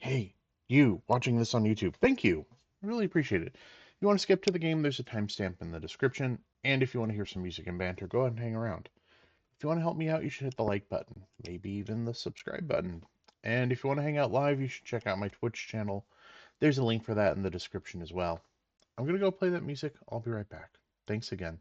Hey, you watching this on YouTube, thank you. I really appreciate it. If you want to skip to the game, there's a timestamp in the description. And if you want to hear some music and banter, go ahead and hang around. If you want to help me out, you should hit the like button, maybe even the subscribe button. And if you want to hang out live, you should check out my Twitch channel. There's a link for that in the description as well. I'm going to go play that music. I'll be right back. Thanks again.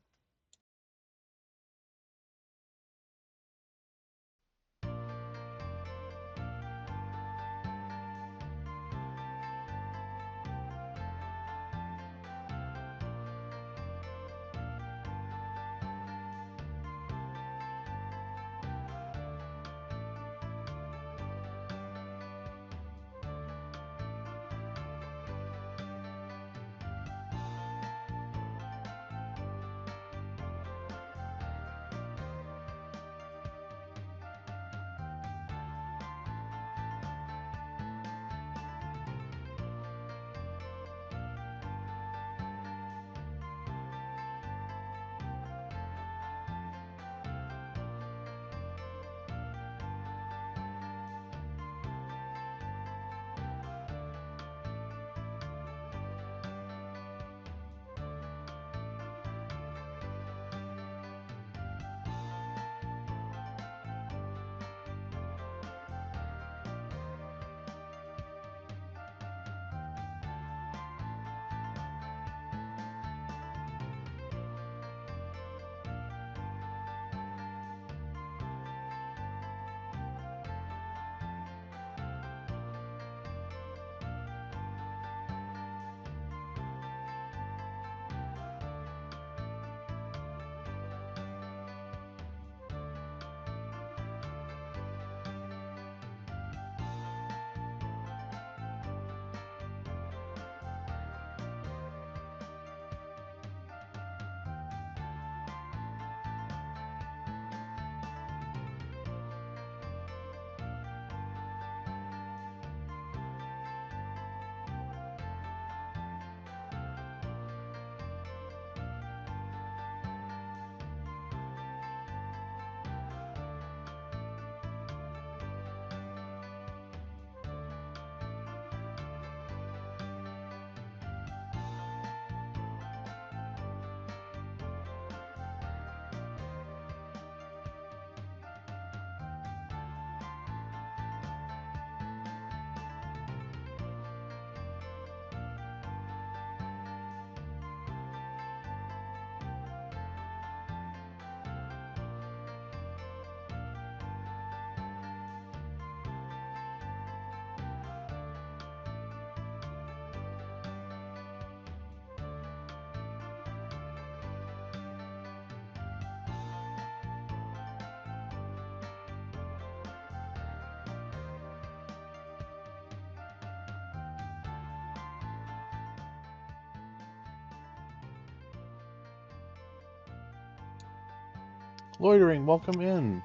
Loitering, welcome in.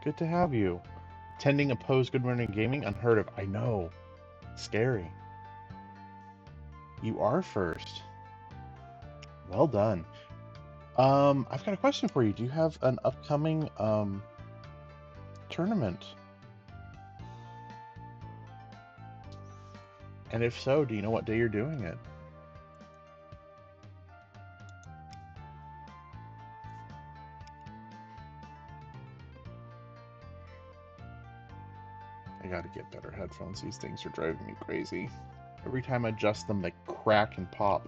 Good to have you. Attending opposed Good Morning Gaming, unheard of. I know. Scary. You are first. Well done. I've got a question for you. Do you have an upcoming tournament? And if so, do you know what day you're doing it? I gotta get better headphones. These things are driving me crazy. Every time I adjust them, they crack and pop.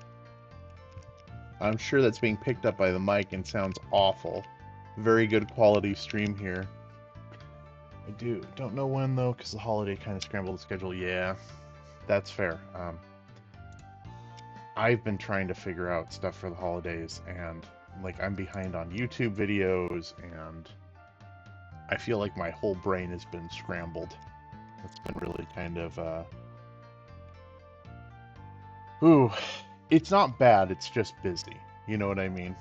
I'm sure that's being picked up by the mic and sounds awful. Very good quality stream here. I don't know when though, because the holiday kind of scrambled the schedule. Yeah, that's fair. I've been trying to figure out stuff for the holidays, and like I'm behind on YouTube videos, and I feel like my whole brain has been scrambled. It's been really kind of ooh, it's not bad, it's just busy. You know what I mean?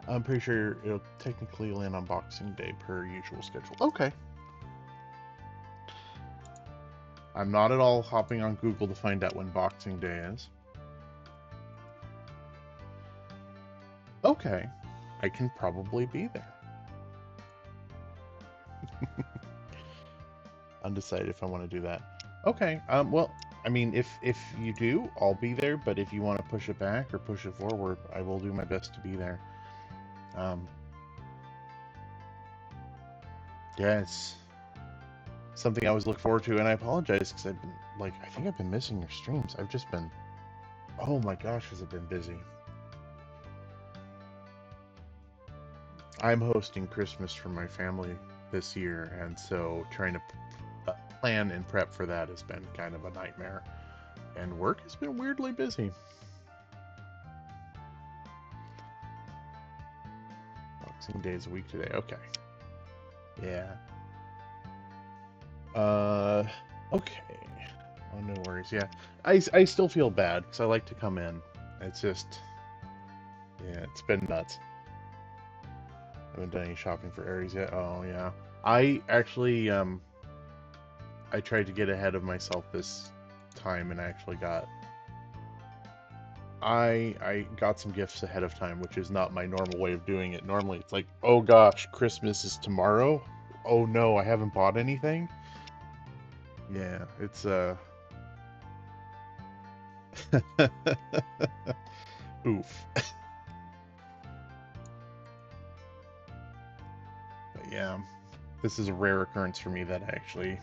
I'm pretty sure it'll technically land on Boxing Day per usual schedule. Okay. I'm not at all hopping on Google to find out when Boxing Day is. Okay. I can probably be there. Undecided if I want to do that. Okay. Well, I mean, if you do, I'll be there. But if you want to push it back or push it forward, I will do my best to be there. Um, yeah, it's something I always look forward to, and I apologize because I've been like, I think I've been missing your streams. I've just been, oh my gosh, has it been busy? I'm hosting Christmas for my family this year, and so trying to plan and prep for that has been kind of a nightmare. And work has been weirdly busy. Boxing Day is a week today. Okay. Yeah. Uh, okay. Oh, no worries. Yeah. I still feel bad because I like to come in. It's just, yeah, it's been nuts. I haven't done any shopping for Aries yet. Oh, yeah. I actually, I tried to get ahead of myself this time and actually I got some gifts ahead of time, which is not my normal way of doing it. Normally it's like, oh gosh, Christmas is tomorrow. Oh no, I haven't bought anything. Yeah, it's oof. But yeah, this is a rare occurrence for me that I actually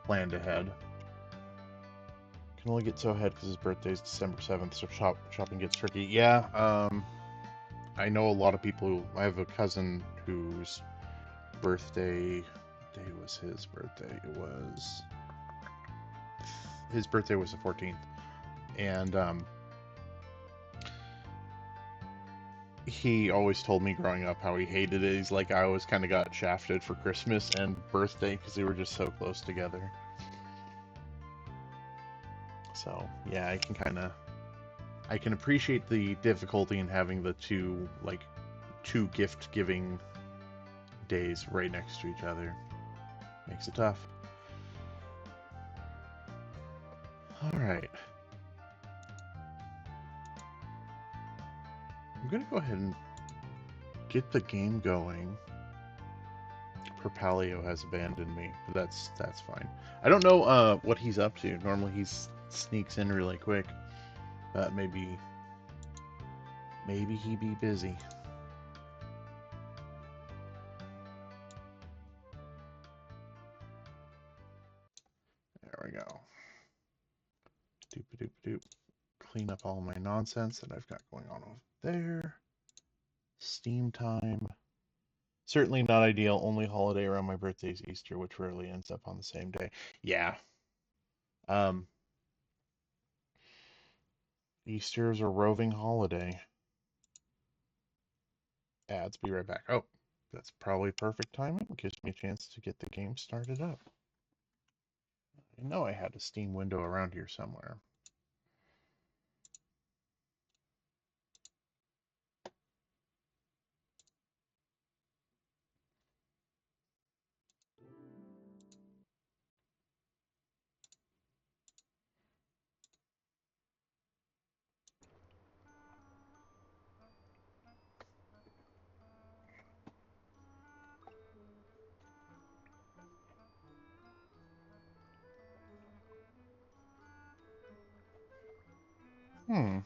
planned ahead. Can only get so ahead because his birthday is December 7th, so shopping gets tricky. Yeah, I know a lot of people. I have a cousin whose birthday day was his birthday. His birthday was the 14th, and he always told me growing up how he hated it. He's like, I always kind of got shafted for Christmas and birthday because they were just so close together. So yeah, I can appreciate the difficulty in having the two gift giving days right next to each other. Makes it tough. All right, I'm gonna go ahead and get the game going. Perpalio has abandoned me, but that's fine. I don't know what he's up to. Normally he sneaks in really quick, but maybe he be busy. There we go. Doop doop doop. Clean up all my nonsense that I've got going on over there. Steam time. Certainly not ideal. Only holiday around my birthday is Easter, which rarely ends up on the same day. Yeah. Um, Easter is a roving holiday. Ads, be right back. Oh, that's probably perfect timing. Gives me a chance to get the game started up. I know I had a Steam window around here somewhere. Hmm.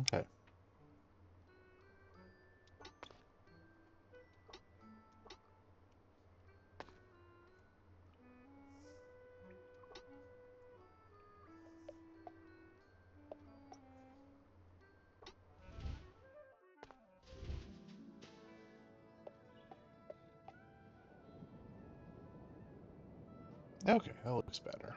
Okay. Okay, that looks better.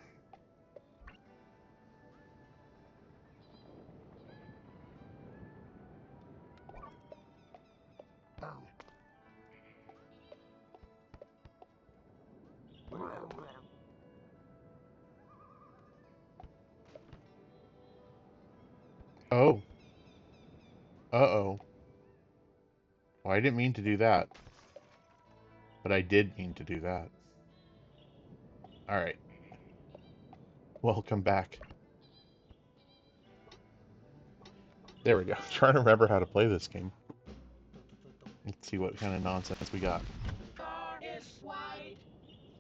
Oh. Uh-oh. Well, I didn't mean to do that, but I did mean to do that. Alright, welcome back. There we go. I'm trying to remember how to play this game. Let's see what kind of nonsense we got.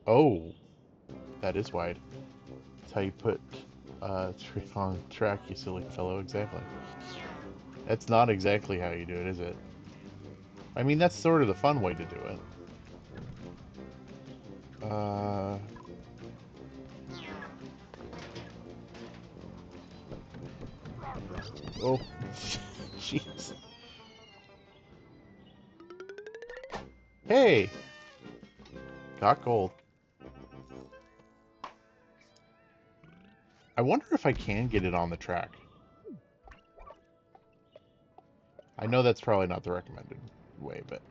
Oh, that is wide. That's how you put tree on track, you silly fellow. Exactly. That's not exactly how you do it, is it? I mean, that's sort of the fun way to do it. Oh, jeez. Hey, got gold. I wonder if I can get it on the track. I know that's probably not the recommended way, but...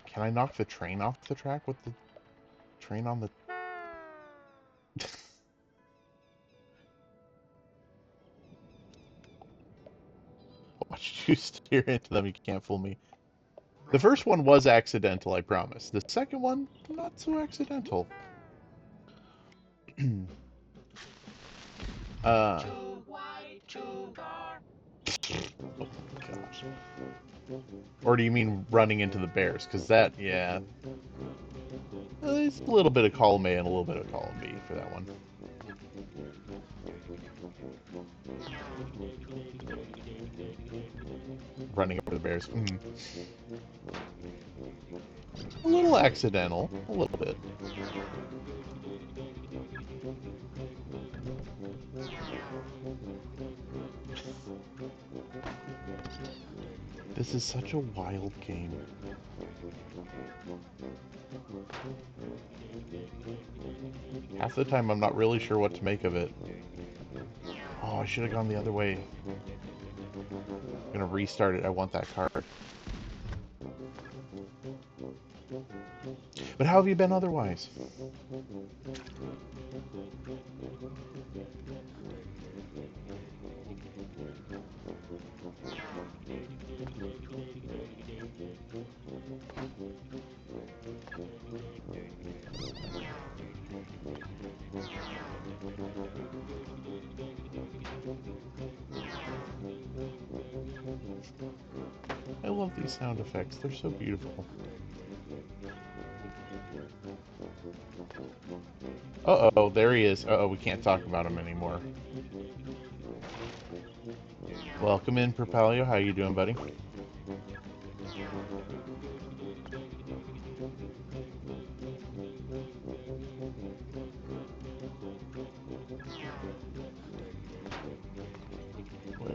Can I knock the train off the track with the train on the... Watch you steer into them, you can't fool me. The first one was accidental, I promise. The second one, not so accidental. uh... Oh, gosh. Or do you mean running into the bears? Because that, yeah. There's a little bit of column A and a little bit of column B for that one. Running over the bears. A little accidental. A little bit. This is such a wild game. Half the time I'm not really sure what to make of it. Oh, I should have gone the other way. I'm gonna restart it. I want that card. But how have you been otherwise? I love these sound effects. They're so beautiful. Uh-oh, there he is. Uh-oh, we can't talk about him anymore. Welcome in, Propelio. How you doing, buddy?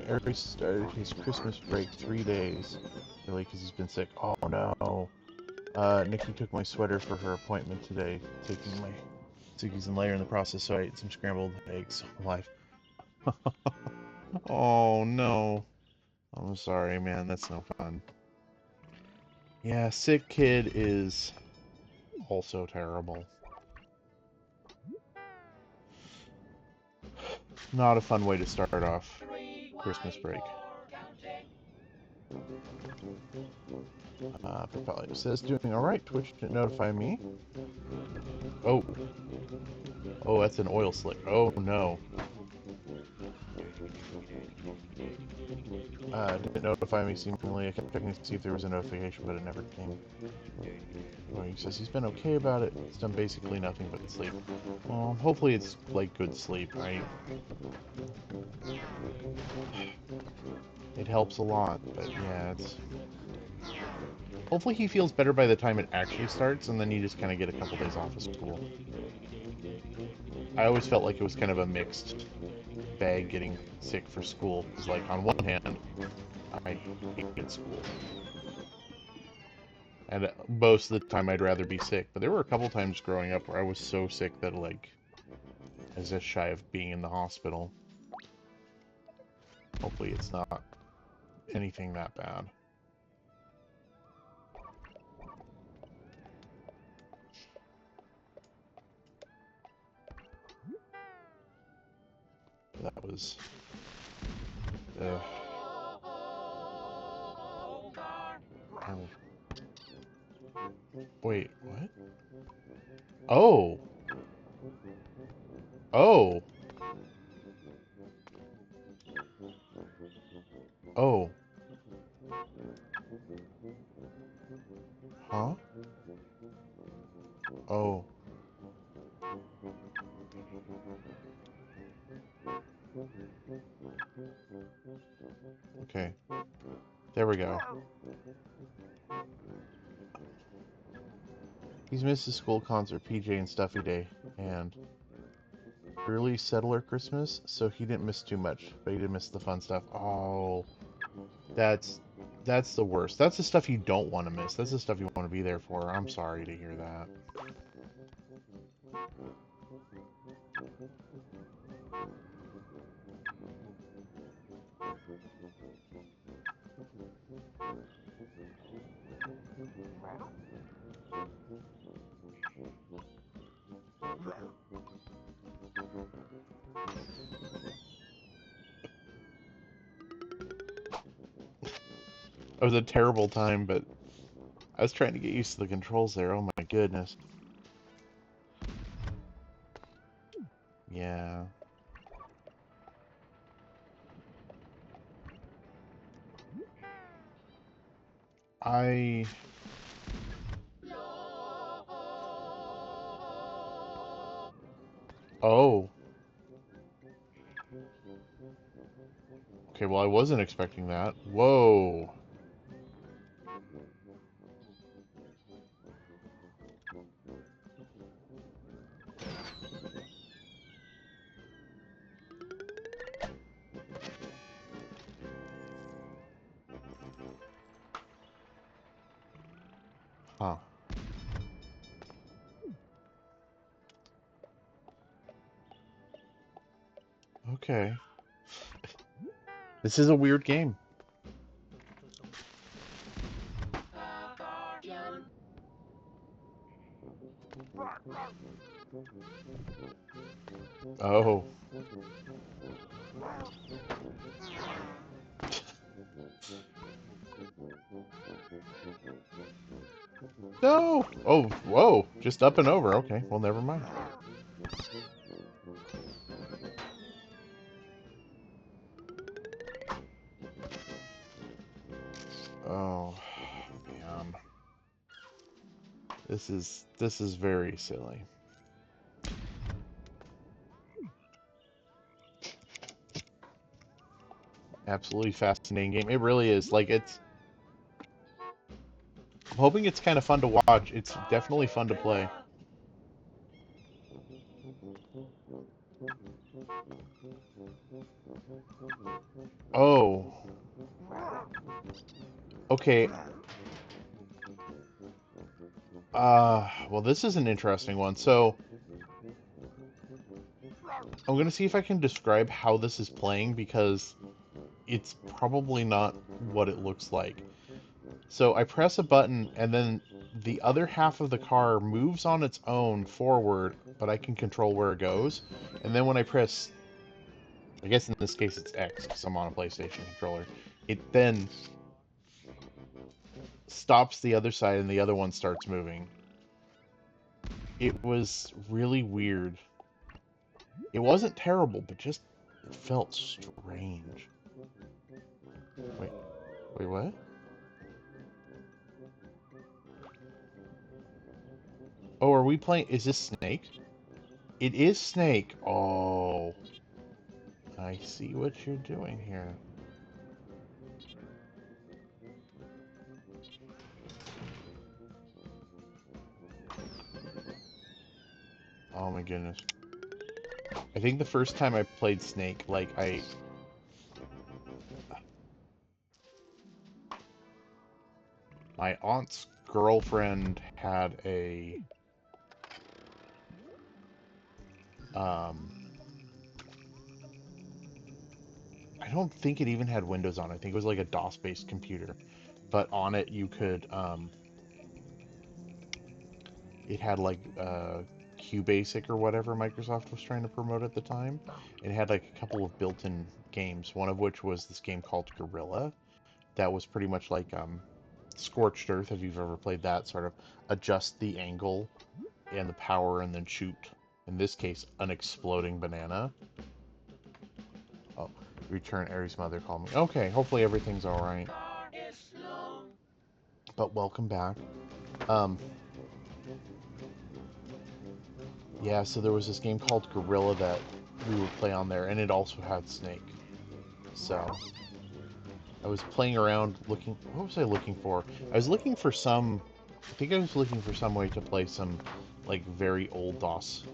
Eric started his Christmas break 3 days early because he's been sick. Oh no. Nikki took my sweater for her appointment today, taking my Ziggies and layer in the process, so I ate some scrambled eggs live. Oh no. I'm sorry, man. That's no fun. Yeah, sick kid is also terrible. Not a fun way to start off Christmas break. Propelio says, doing alright. Twitch didn't notify me. Oh. Oh, that's an oil slick. Oh, no. Didn't notify me, seemingly. I kept checking to see if there was a notification, but it never came. Well, he says he's been okay about it. He's done basically nothing but sleep. Well, hopefully it's, like, good sleep, right? It helps a lot, but yeah, it's... Hopefully he feels better by the time it actually starts, and then you just kind of get a couple days off of school. I always felt like it was kind of a mixed bag getting sick for school. Because, like, on one hand, I hated school. And most of the time I'd rather be sick. But there were a couple times growing up where I was so sick that, like, I was just shy of being in the hospital. Hopefully it's not anything that bad. That was... Wait, what? Oh, oh, oh, huh? Oh, okay. There we go. He's missed his school concert, PJ and Stuffy Day, and early settler Christmas, so he didn't miss too much, but he did miss the fun stuff. Oh, that's that's the worst. That's the stuff you don't want to miss. That's the stuff you want to be there for. I'm sorry to hear that. It was a terrible time, but I was trying to get used to the controls there. Oh my goodness. Yeah. I... Oh. Okay, well I wasn't expecting that. Whoa. Huh. Okay. This is a weird game. Oh. No! Oh, whoa. Just up and over. Okay, well, never mind. Oh, man. This is very silly. Absolutely fascinating game. It really is. Like, I'm hoping it's kind of fun to watch. It's definitely fun to play. Oh. Okay. Well, this is an interesting one. So, I'm gonna see if I can describe how this is playing because it's probably not what it looks like. So I press a button and then the other half of the car moves on its own forward, but I can control where it goes. And then when I press, I guess in this case it's X because I'm on a PlayStation controller, it then stops the other side and the other one starts moving. It was really weird. It wasn't terrible, but just it felt strange. Wait, wait, what? Oh, are we playing? Is this Snake? It is Snake. Oh, I see what you're doing here. Oh my goodness. I think the first time I played Snake, like my aunt's girlfriend had a um I don't think it even had Windows on it. I think it was like a DOS-based computer. But on it you could it had like QBasic or whatever Microsoft was trying to promote at the time. It had like a couple of built-in games, one of which was this game called Gorilla that was pretty much like Scorched Earth, if you've ever played that, sort of adjust the angle and the power and then shoot, in this case, an exploding banana. Oh, return Aries mother called me. Okay, hopefully everything's alright. But welcome back. Um, yeah, so there was this game called Gorilla that we would play on there, and it also had Snake. So I was playing around looking. What was I looking for? I was looking for some. I think I was looking for some way to play some like very old DOS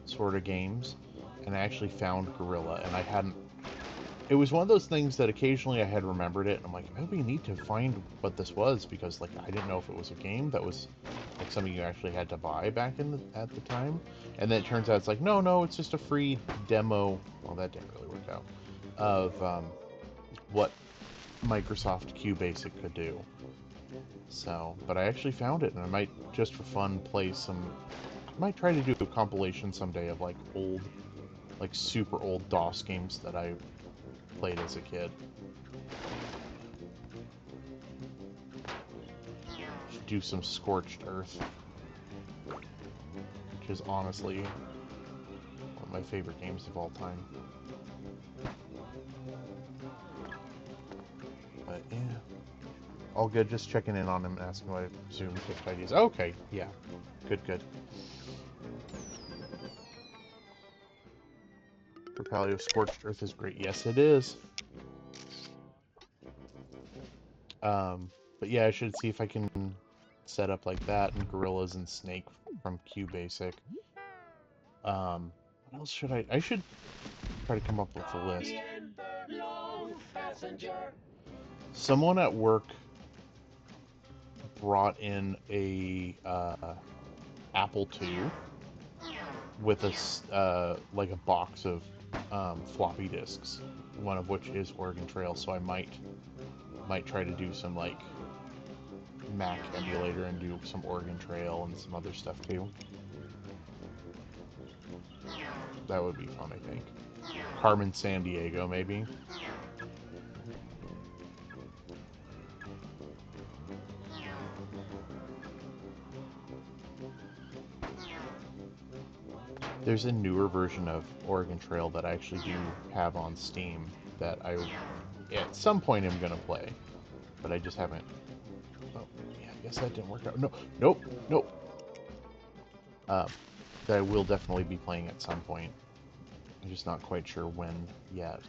sort of games, and I actually found Gorilla, and I hadn't. It was one of those things that occasionally I had remembered it, and I'm like, it would be neat to find what this was, because like I didn't know if it was a game that was like something you actually had to buy back at the time, and then it turns out it's like no, it's just a free demo. Well, that didn't really work out of what Microsoft QBasic could do. So, but I actually found it, and I might just for fun play some. I might try to do a compilation someday of like old, like super old DOS games that I played as a kid. Should do some Scorched Earth, which is honestly one of my favorite games of all time. But yeah, all good. Just checking in on him and asking what I presume his ideas. Okay, yeah, good. For Paleo, Scorched Earth is great. Yes, it is. But yeah, I should see if I can set up like that and Gorillas and Snake from QBasic. What else should I? I should try to come up with a list. Someone at work brought in a Apple II with a like a box of floppy disks, one of which is Oregon Trail. So I might try to do some like Mac emulator and do some Oregon Trail and some other stuff too. That would be fun, I think. Carmen San Diego, maybe. There's a newer version of Oregon Trail that I actually do have on Steam that I, at some point, am gonna play, but I just haven't. Oh, yeah, I guess that didn't work out. No, nope. That I will definitely be playing at some point. I'm just not quite sure when yet.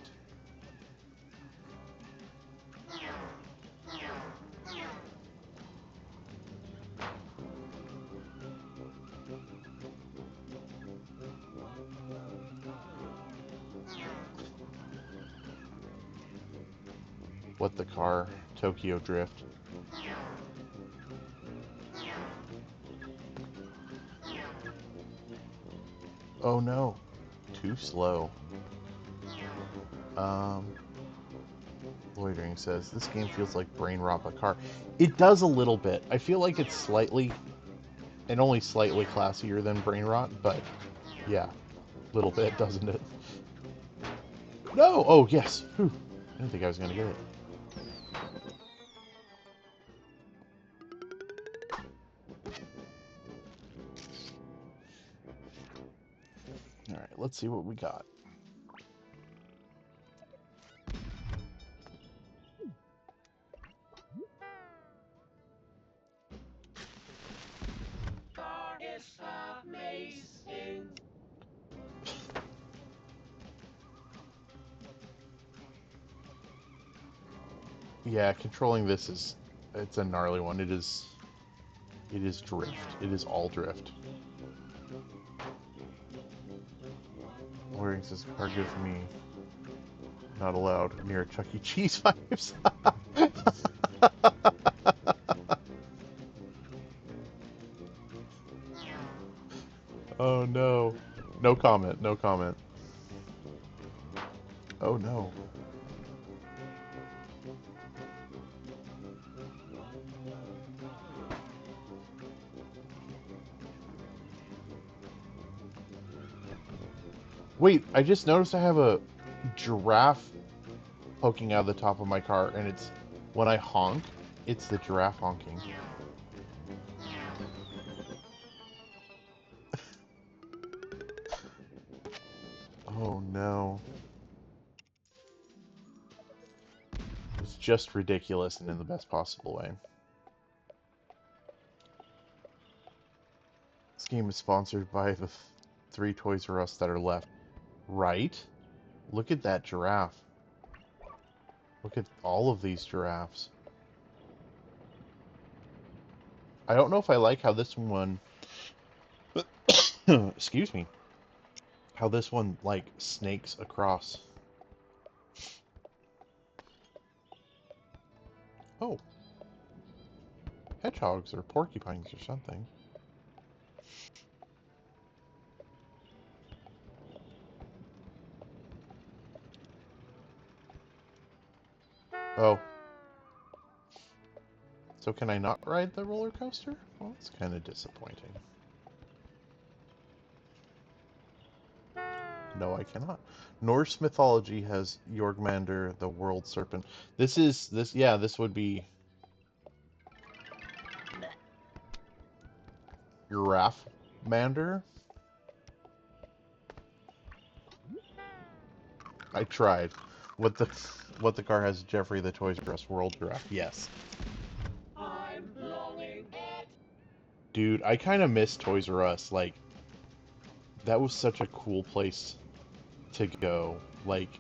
What the car? Tokyo Drift. Oh no, too slow. Loitering says, this game feels like Brain Rot a car. It does a little bit. I feel like it's slightly, and only slightly classier than Brain Rot, but yeah, a little bit, doesn't it? No! Oh, yes! Whew. I didn't think I was going to get it. Alright, let's see what we got. Yeah, controlling this is, it's a gnarly one. It is drift. It is all drift. Loitering says, car good for me. Not allowed near Chuck E. Cheese vibes. Oh no. No comment, no comment. Oh no. Wait, I just noticed I have a giraffe poking out of the top of my car, and it's when I honk, It's the giraffe honking. Oh no. It's just ridiculous and in the best possible way. This game is sponsored by the three Toys R Us that are left. Right? Look at that giraffe. Look at all of these giraffes. I don't know if I like how this one... Excuse me. How this one, like, snakes across. Oh. Hedgehogs or porcupines or something. Oh. So can I not ride the roller coaster? Well, that's kind of disappointing. No, I cannot. Norse mythology has Jorgmander, the world serpent. This would be Giraffemander. I tried. What the car has Jeffrey the Toys R Us World Giraffe. Yes. I'm longing. Dude, I kind of miss Toys R Us. Like, that was such a cool place to go. Like,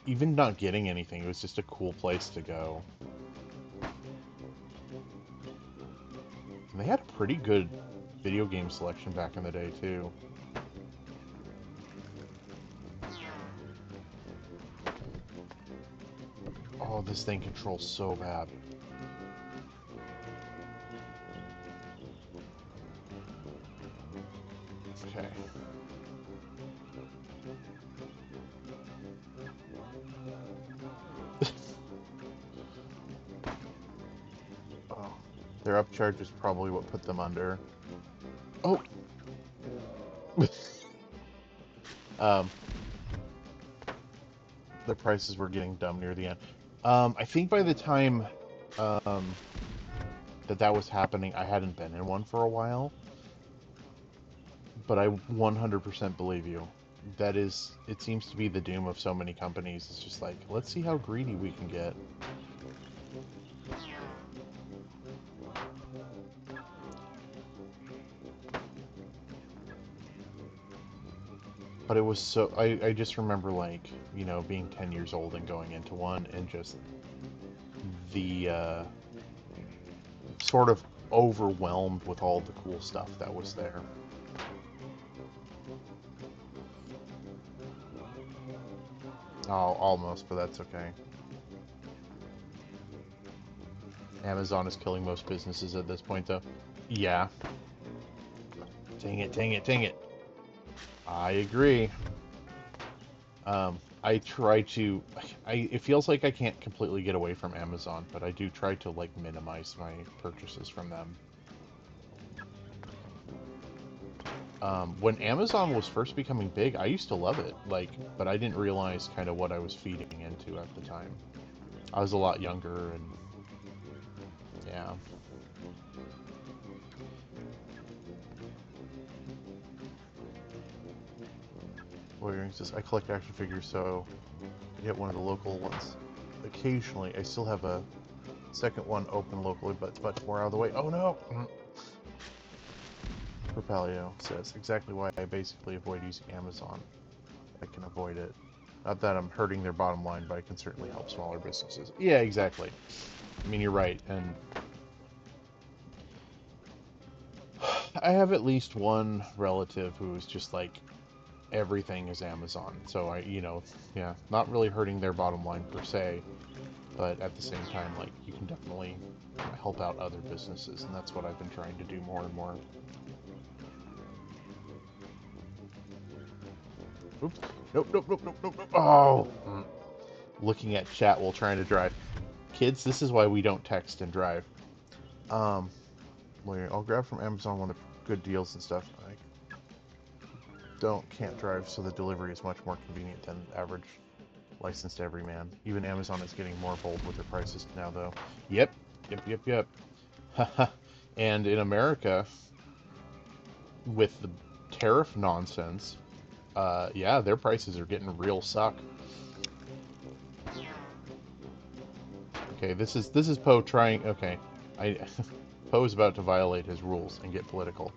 even not getting anything, it was just a cool place to go. And they had a pretty good video game selection back in the day, too. Oh, this thing controls so bad. Okay. Oh, their upcharge is probably what put them under. Oh! um, the prices were getting dumb near the end. I think by the time um, that was happening, I hadn't been in one for a while. But I 100% believe you. It seems to be the doom of so many companies. It's just like, let's see how greedy we can get. But it was so, I just remember, like, you know, being 10 years old and going into one and just the sort of overwhelmed with all the cool stuff that was there. Oh, almost, but that's okay. Amazon is killing most businesses at this point, though. Yeah. Dang it, dang it, dang it. I agree. I try to, it feels like I can't completely get away from Amazon, but I do try to, like, minimize my purchases from them. When Amazon was first becoming big, I used to love it, like, but I didn't realize kind of what I was feeding into at the time. I was a lot younger, and yeah. Warrior says, I collect action figures, so I get one of the local ones. Occasionally, I still have a second one open locally, but it's much more out of the way. Oh no! Propelio says, exactly why I basically avoid using Amazon. I can avoid it. Not that I'm hurting their bottom line, but I can certainly help smaller businesses. Yeah, exactly. I mean, you're right, and I have at least one relative who is just like, everything is Amazon. So yeah, not really hurting their bottom line per se, but at the same time, like, you can definitely help out other businesses, and that's what I've been trying to do more and more. Oops. Nope, nope, nope, nope, nope, nope. Oh! Looking at chat while trying to drive. Kids, this is why we don't text and drive. Wait, I'll grab from Amazon one of the good deals and stuff. I can't drive, so the delivery is much more convenient than average. Licensed every man. Even Amazon is getting more bold with their prices now, though. Yep, yep. Haha. And in America, with the tariff nonsense, yeah, their prices are getting real suck. Okay, this is Poe trying. Okay, I Poe is about to violate his rules and get political.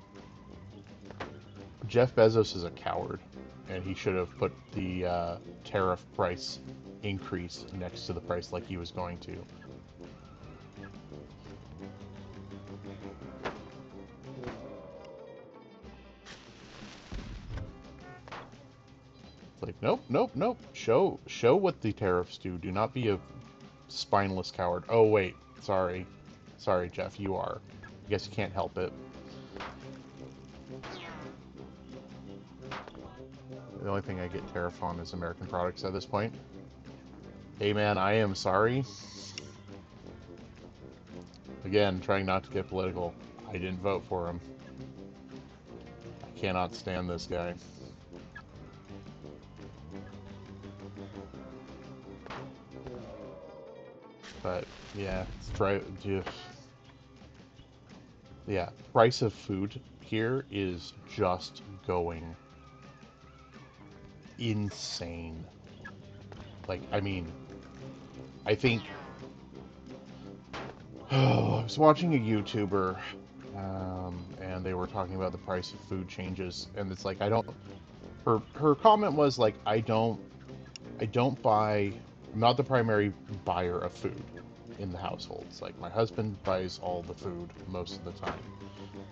Jeff Bezos is a coward, and he should have put the tariff price increase next to the price like he was going to. It's like, nope. Show what the tariffs do. Do not be a spineless coward. Oh wait, sorry, Jeff, you are. I guess you can't help it. The only thing I get tariff on is American products at this point. Hey man, I am sorry. Again, trying not to get political. I didn't vote for him. I cannot stand this guy. But yeah, yeah, price of food here is just going insane. Like, I mean, I think I was watching a YouTuber, and they were talking about the price of food changes, and it's like I don't. Her comment was like, I don't buy. I'm not the primary buyer of food in the household. It's like my husband buys all the food most of the time.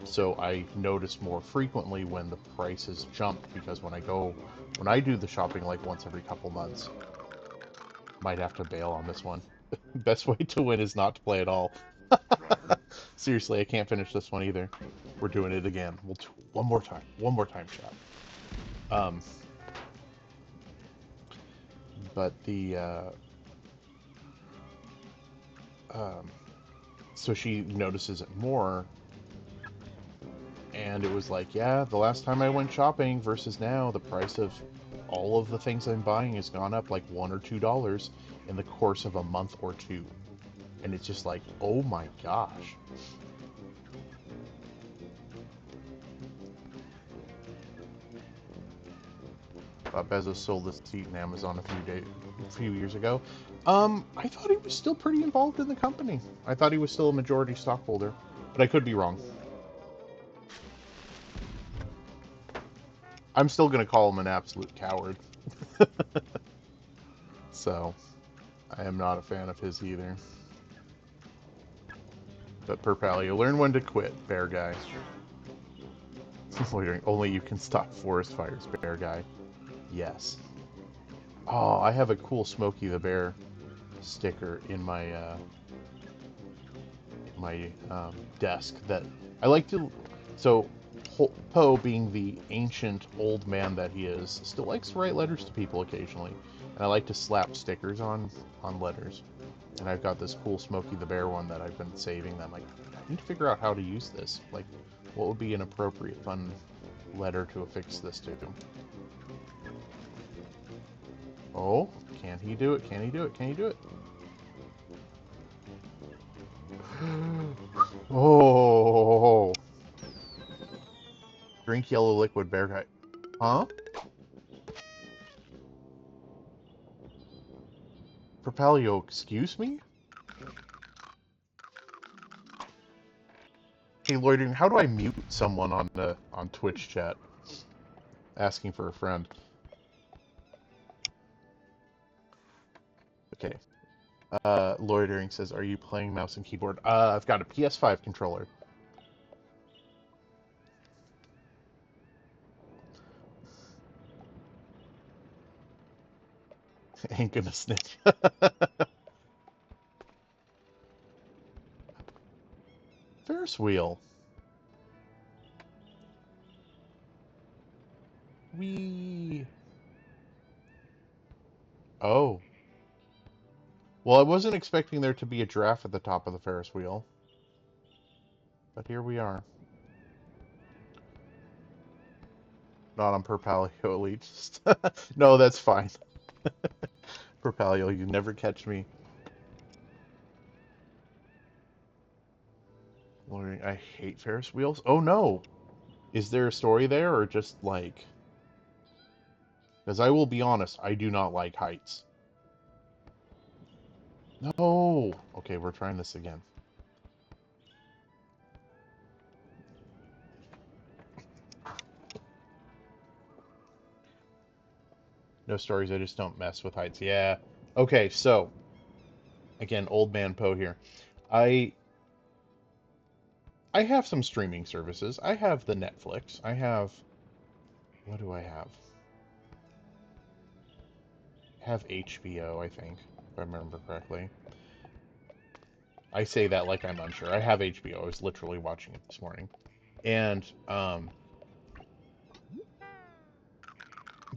So I notice more frequently when the prices jump because when I do the shopping like once every couple months, might have to bail on this one. Best way to win is not to play at all. Seriously, I can't finish this one either. We're doing it again. One more time, chat. Um, but the um, so she notices it more, and it was like, yeah, the last time I went shopping versus now, the price of all of the things I'm buying has gone up like $1 or $2 in the course of a month or two, and it's just like, oh my gosh. Bezos sold his seat in Amazon a few years ago. I thought he was still pretty involved in the company. I thought he was still a majority stockholder, but I could be wrong. I'm still gonna call him an absolute coward. So, I am not a fan of his either. But per paleo, learn when to quit, bear guy. Loitering, only you can stop forest fires, bear guy. Yes. Oh, I have a cool Smokey the Bear sticker in my desk that I like to. So Poe, being the ancient old man that he is, still likes to write letters to people occasionally, and I like to slap stickers on letters. And I've got this cool Smokey the Bear one that I've been saving. That I'm like, I need to figure out how to use this. Like, what would be an appropriate fun letter to affix this to? Oh, can he do it? Can he do it? Can he do it? Oh, drink yellow liquid, bear guy. Huh? Propelio, excuse me? Hey, loitering, how do I mute someone on Twitch chat asking for a friend? Okay. Loitering says, "Are you playing mouse and keyboard?" I've got a PS5 controller. Ain't gonna snitch. Ferris wheel. We. Oh. Well, I wasn't expecting there to be a giraffe at the top of the Ferris wheel, but here we are. Not on per paleo elite. No, that's fine. Propalio, you never catch me. Lord, I hate Ferris wheels. Oh no! Is there a story there, or just like... Because I will be honest, I do not like heights. No! Okay, we're trying this again. No stories, I just don't mess with heights. Yeah. Okay, so, again, old man Poe here. I I have some streaming services. I have the Netflix. I have... What do I have? I have HBO, I think, if I remember correctly. I say that like I'm unsure. I have HBO. I was literally watching it this morning. And,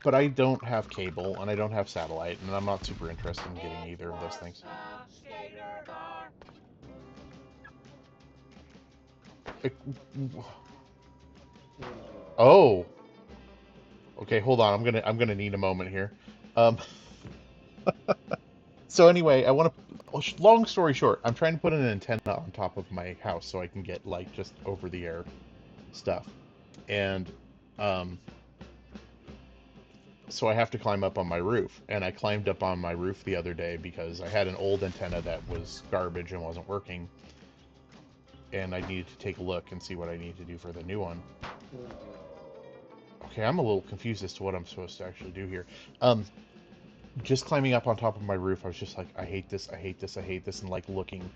but I don't have cable, and I don't have satellite, and I'm not super interested in getting either of those things. It, oh, okay. Hold on. I'm gonna need a moment here. Um, so anyway, I want to. Long story short, I'm trying to put an antenna on top of my house so I can get like just over the air stuff, and um, so I have to climb up on my roof. And I climbed up on my roof the other day because I had an old antenna that was garbage and wasn't working, and I needed to take a look and see what I need to do for the new one. Okay, I'm a little confused as to what I'm supposed to actually do here. Just climbing up on top of my roof, I was just like, I hate this, I hate this, I hate this, and like looking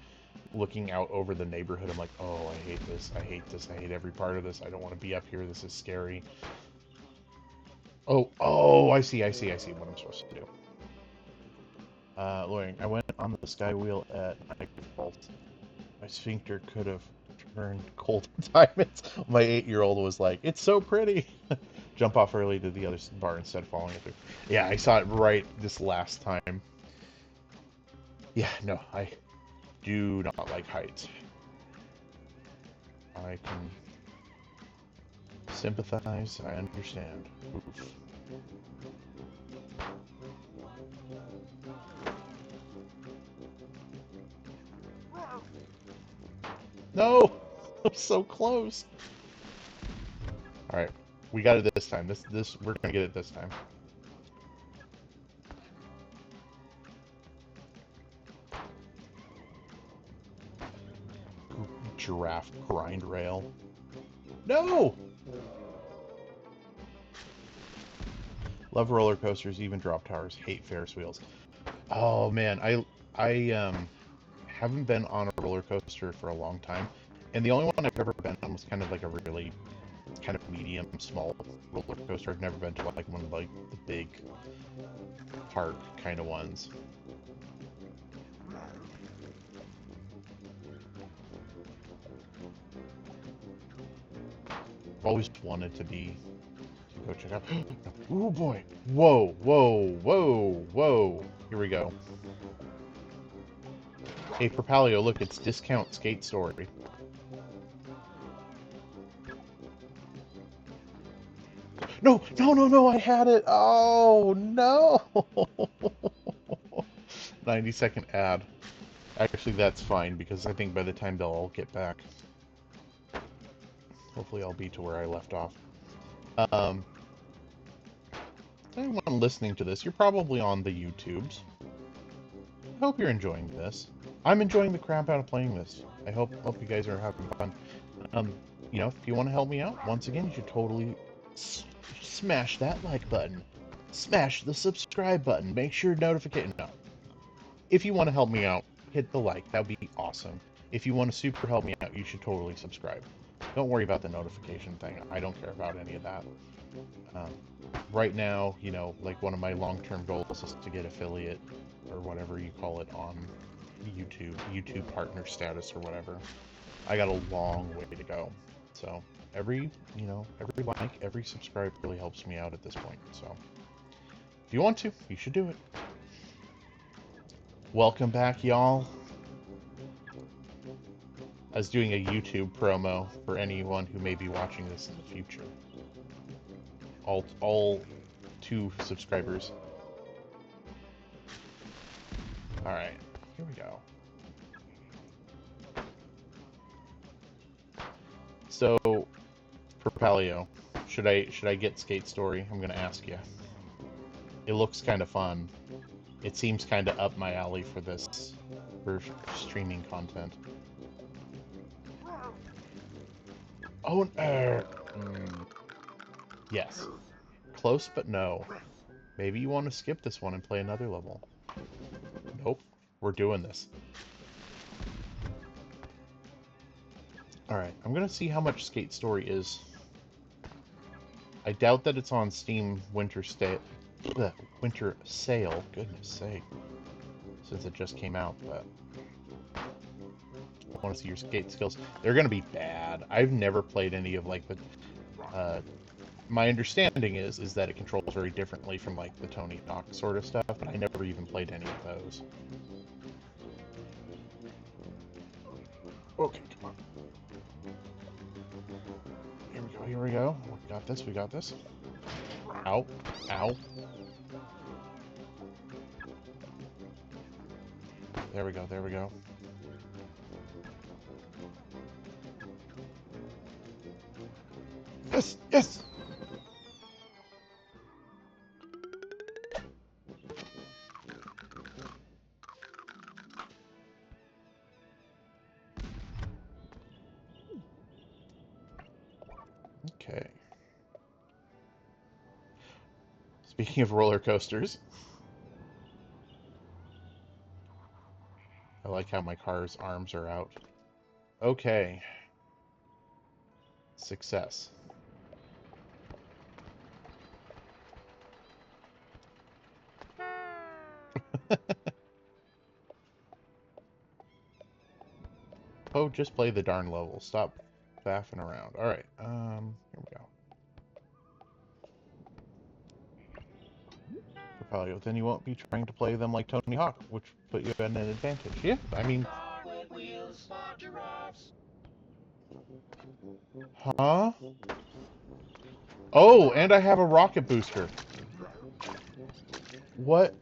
out over the neighborhood. I'm like, oh, I hate this, I hate this, I hate every part of this. I don't want to be up here. This is scary. Oh, I see what I'm supposed to do. Loring, I went on the sky wheel at Niagara Falls. My sphincter could have turned cold diamonds. My 8-year-old was like, it's so pretty. Jump off early to the other bar instead of following it through. Yeah, I saw it right this last time. Yeah, no, I do not like heights. I can sympathize. I understand. Oof. No! I'm so close. All right, we got it this time. This we're gonna get it this time. Giraffe grind rail. No! Love roller coasters, even drop towers. Hate Ferris wheels. Oh man, I haven't been on a roller coaster for a long time, and the only one I've ever been on was kind of like a really kind of medium, small roller coaster. I've never been to like one of like the big park kind of ones. I've always wanted to go check out. Oh boy! Whoa! Whoa! Whoa! Whoa! Here we go. Hey, Propalio, look, it's Discount Skate Story. No, no, no, no, I had it. Oh, no. 90-second ad. Actually, that's fine, because I think by the time they'll all get back, hopefully I'll be to where I left off. Anyone listening to this, you're probably on the YouTubes. I hope you're enjoying this. I'm enjoying the crap out of playing this. I hope you guys are having fun. You know, if you want to help me out, once again, you should totally smash that like button. Smash the subscribe button. Make sure notification. No. If you want to help me out, hit the like. That would be awesome. If you want to super help me out, you should totally subscribe. Don't worry about the notification thing. I don't care about any of that. Right now, you know, like one of my long-term goals is to get affiliate or whatever you call it on YouTube partner status or whatever. I got a long way to go. So every like, every subscribe really helps me out at this point. So if you want to, you should do it. Welcome back, y'all. I was doing a YouTube promo for anyone who may be watching this in the future. All 2 subscribers. Alright, here we go. So, for Paleo, should I get Skate Story? I'm gonna ask you. It looks kind of fun. It seems kind of up my alley for this, for streaming content. Oh, yes. Close, but no. Maybe you want to skip this one and play another level. Nope. We're doing this. Alright, I'm gonna see how much Skate Story is. I doubt that it's on Steam winter sale, goodness sake, since it just came out, but I want to see your skate skills. They're gonna be bad. I've never played any of like the my understanding is that it controls very differently from like the Tony Hawk sort of stuff, but I never even played any of those. Okay, come on. Here we go, here we go. We got this, we got this. Ow, ow. There we go, there we go. Yes, yes! Okay. Speaking of roller coasters, I like how my car's arms are out. Okay. Success. Oh, just play the darn level. Stop faffing around. Alright, here we go. Propelio, then you won't be trying to play them like Tony Hawk, which put you at an advantage. Yeah, I mean... Huh? Oh, and I have a rocket booster. What?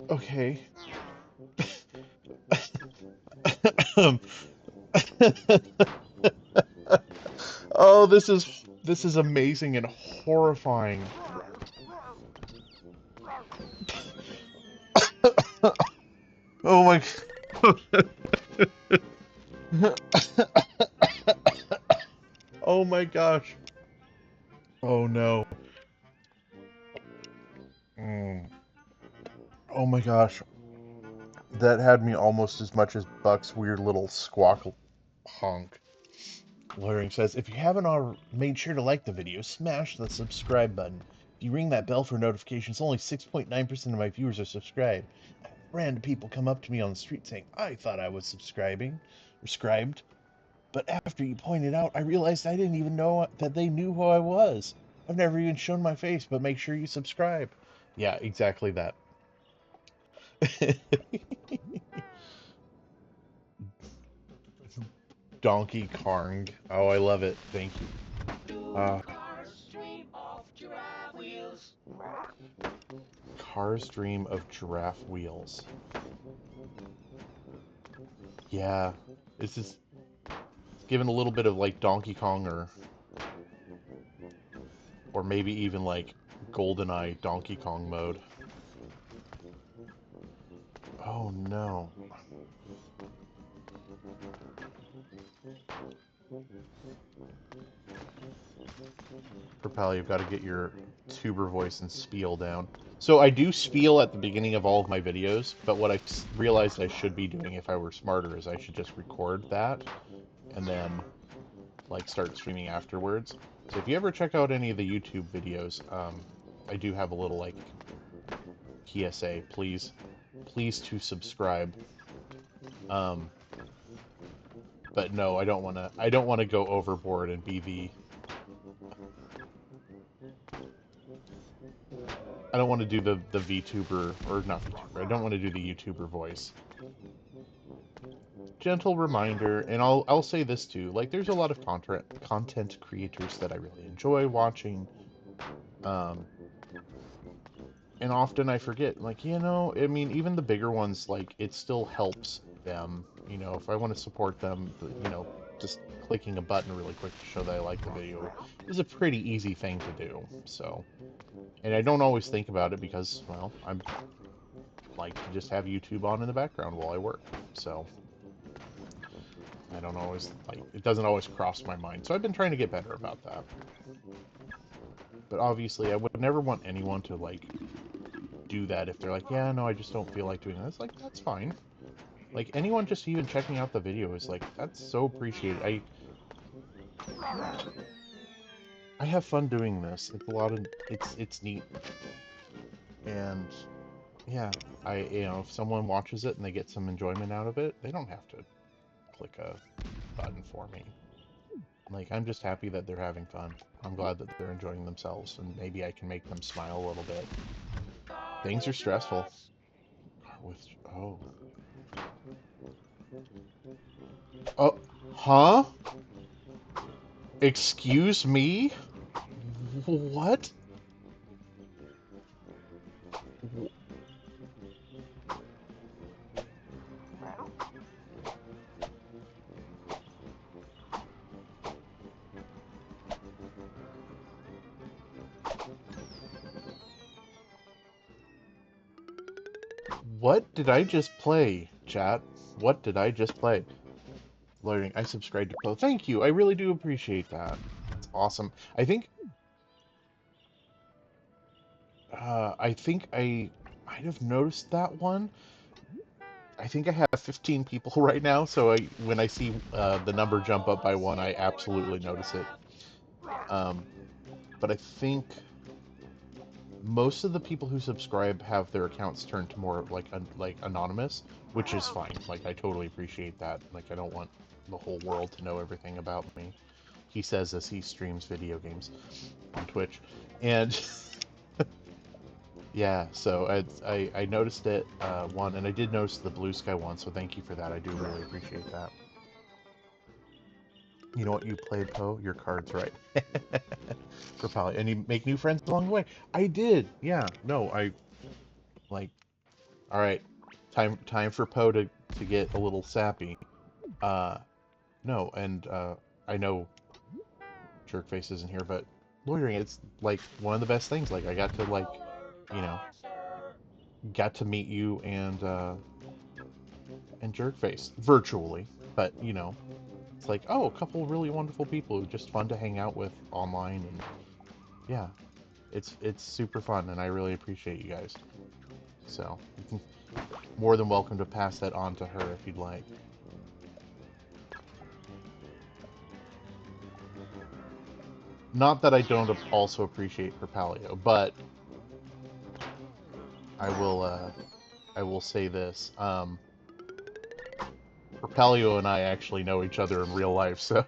Okay. Oh, this is amazing and horrifying. Oh my. Oh my gosh. Oh no. Oh my gosh. That had me almost as much as Buck's weird little squawk honk. Luring says, if you haven't already made sure to like the video, smash the subscribe button. If you ring that bell for notifications, only 6.9% of my viewers are subscribed. Random people come up to me on the street saying, I thought I was subscribed. But after you pointed out, I realized I didn't even know that they knew who I was. I've never even shown my face, but make sure you subscribe. Yeah, exactly that. Donkey Kong. Oh, I love it. Thank you. Cars dream of giraffe wheels. Yeah, this is given a little bit of like Donkey Kong or maybe even like GoldenEye Donkey Kong mode. Oh no. Propel, you've got to get your tuber voice and spiel down. So I do spiel at the beginning of all of my videos, but what I realized I should be doing if I were smarter is I should just record that and then like start streaming afterwards. So if you ever check out any of the YouTube videos, I do have a little like PSA. Please to subscribe. But no, I don't want to. I don't want to go overboard and be the. I don't want to do the VTuber or not VTuber. I don't want to do the YouTuber voice. gentle reminder, and I'll say this too. Like, there's a lot of content creators that I really enjoy watching, um, and often I forget. Like, I mean, even the bigger ones, like, it still helps them. If I want to support them, just clicking a button really quick to show that I like the video is a pretty easy thing to do. So, and I don't always think about it because, well, I'm like to just have YouTube on in the background while I work. So. I don't always, like, it doesn't always cross my mind. So I've been trying to get better about that. But obviously, I would never want anyone to, like, do that if they're like, yeah, no, I just don't feel like doing this. Like, that's fine. Like, anyone just even checking out the video is like, that's so appreciated. I have fun doing this. It's a lot of, it's neat. And, yeah, if someone watches it and they get some enjoyment out of it, they don't have to click a button for me. Like, I'm just happy that they're having fun. I'm glad that they're enjoying themselves, and maybe I can make them smile a little bit. Things are stressful. Oh. Oh, huh? Excuse me? What? What did I just play, chat? What did I just play? Loading. I subscribed to Poe. Thank you. I really do appreciate that. It's awesome. I think I might have noticed that one. I think I have 15 people right now, so when I see the number jump up by one, I absolutely notice it. Um, but I think most of the people who subscribe have their accounts turned to more like anonymous, which is fine. Like, I totally appreciate that. Like, I don't want the whole world to know everything about me. He says as he streams video games on Twitch, and yeah, so I noticed it one, and I did notice the blue sky one. So thank you for that. I do really appreciate that. You know what you played, Poe? Your card's right. For Pally. And you make new friends along the way. I did. Yeah. No, I like alright. Time for Poe to get a little sappy. Uh no, and I know Jerkface isn't here, but loitering, it's like one of the best things. Like, I got to you know, got to meet you and Jerkface virtually, but it's like, oh, a couple really wonderful people who are just fun to hang out with online, and yeah, it's super fun, and I really appreciate you guys. So, you can more than welcome to pass that on to her if you'd like. Not that I don't also appreciate her paleo, but I will I will say this. Rapalio and I actually know each other in real life, so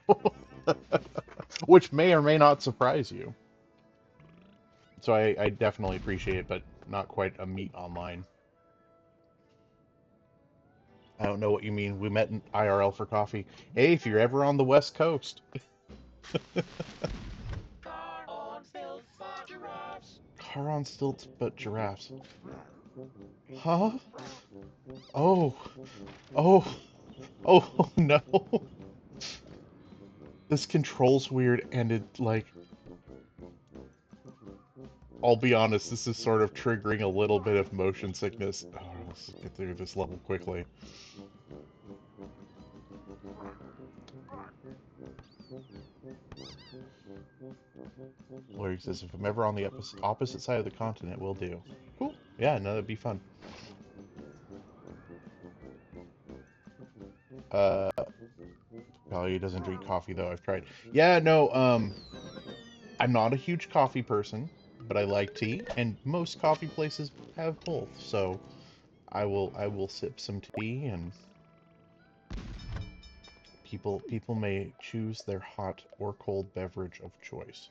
which may or may not surprise you. So I definitely appreciate it, but not quite a meet online. I don't know what you mean. We met in IRL for coffee. Hey, if you're ever on the West Coast. Car on stilts, but giraffes. Huh? Oh, oh, oh, no. This control's weird, and it, like, I'll be honest, this is sort of triggering a little bit of motion sickness. Oh, let's get through this level quickly. Lori says, if I'm ever on the opposite side of the continent, we'll do. Cool. Yeah, no, that'd be fun. Uh, Probably doesn't drink coffee, though. I've tried. Yeah, no, I'm not a huge coffee person, but I like tea, and most coffee places have both. So I will sip some tea, and people may choose their hot or cold beverage of choice.